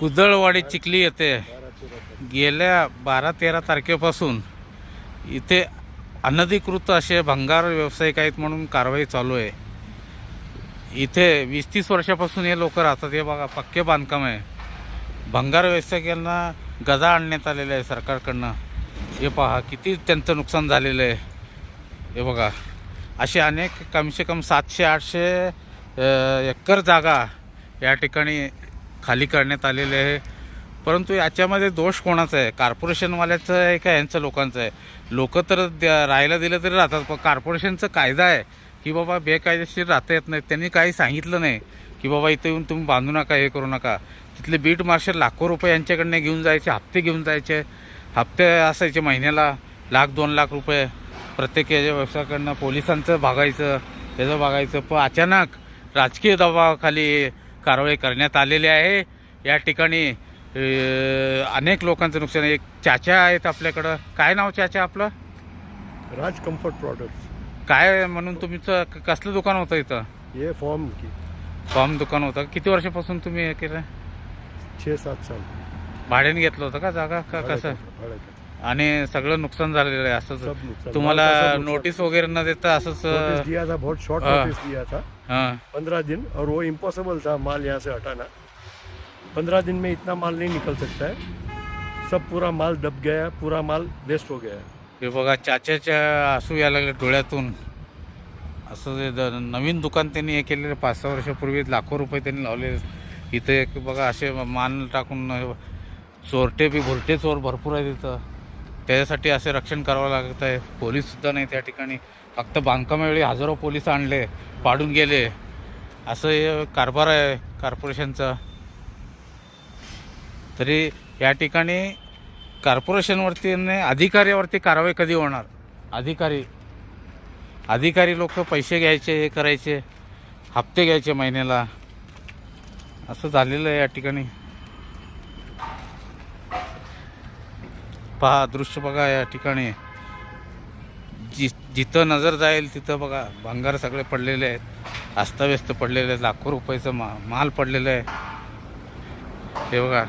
कुदळवाडी चिखली येथे गेल्या 12-13 तारखेपासून इथे अनधिकृत असे भंगार व्यावसायिक आहेत म्हणून कारवाई चालू आहे। इथे 20-30 वर्षापासून हे लोक राहतात। हे बघा पक्के बांधकाम आहे। भंगार व्यावसायिकांना गजा आणण्यात आलेला आहे सरकारकडनं। हे पहा किती त्यांचं नुकसान झालेलं आहे। हे बघा असे अनेक कमसे कम 700-800 एकर जागा या ठिकाणी खाली करण्यात आलेले आहे। परंतु याच्यामध्ये दोष कोणाचा आहे? कॉर्पोरेशनवाल्याचं आहे का यांचं लोकांचं आहे? लोक तर राहायला दिलं तरी राहतात, पण कॉर्पोरेशनचा कायदा आहे की बाबा बेकायदेशीर राहता येत नाही। त्यांनी काही सांगितलं नाही की बाबा इथे येऊन तुम्ही बांधू नका, हे करू नका। तिथले बीट मार्शल लाखो रुपये यांच्याकडनं घेऊन जायचे, हप्ते घेऊन जायचे। हप्ते असायचे महिन्याला 1,00,000-2 लाख रुपये प्रत्येक याच्या व्यवसायाकडनं। पोलिसांचं भागायचं, त्याचं भागायचं। पण अचानक राजकीय दबावाखाली कारवाई करण्यात आलेली आहे। या ठिकाणी अनेक लोकांचं नुकसान आहे। एक चाचा आहेत आपल्याकडं। काय नाव चाचा आपलं? राज कम्फर्ट प्रोडक्ट्स। काय म्हणून तुमचं कसलं दुकान होतं इथं? ये फॉर्म की फॉर्म दुकान होतं। किती वर्षापासून तुम्ही हे केलं? 6-7 साल भाड्याने घेतलं होतं का जागा का कसं? आणि सगळं नुकसान झालेलं आहे सब असंच? नुकसान। तुम्हाला माल का सब नोटीस वगैरे न देता असंच? नोटिस दिया था, बहुत शॉर्ट हाँ। नोटिस दिया था, हां 15 दिन। और वो इम्पॉसिबल था माल यहाँ से हटाना। 15 दिन में इतना माल नहीं निकल सकता है। सब पूरा माल दब गया, पूरा माल वेस्ट हो गया। हे बघा चाच्याच्या आसू यायला लागले डोळ्यातून। असं ते नवीन दुकान त्यांनी हे केलेलं 5-6 वर्षापूर्वी लाखो रुपये त्यांनी लावले। इथे एक बघा असे मान टाकून चोरटे बी भुरटे चोर भरपूर आहेत इथं। त्याच्यासाठी असे रक्षण करावं लागत आहे। पोलीससुद्धा नाही त्या ठिकाणी। फक्त बांधकामावेळी हजारो पोलीस आणले, पाडून गेले। असं हे कारभार आहे कॉर्पोरेशनचा। तरी या ठिकाणी कॉर्पोरेशनवरती अधिकाऱ्यावरती कारवाई कधी होणार? अधिकारी लोक पैसे घ्यायचे, हे करायचे, हप्ते घ्यायचे महिन्याला। असं झालेलं आहे या ठिकाणी। पहा दृश्य बघा या ठिकाणी। जिथं नजर जाईल तिथं बघा भंगार सगळे पडलेले आहेत, अस्ताव्यस्त पडलेले आहेत। लाखो रुपयाचं माल पडलेलं आहे। हे बघा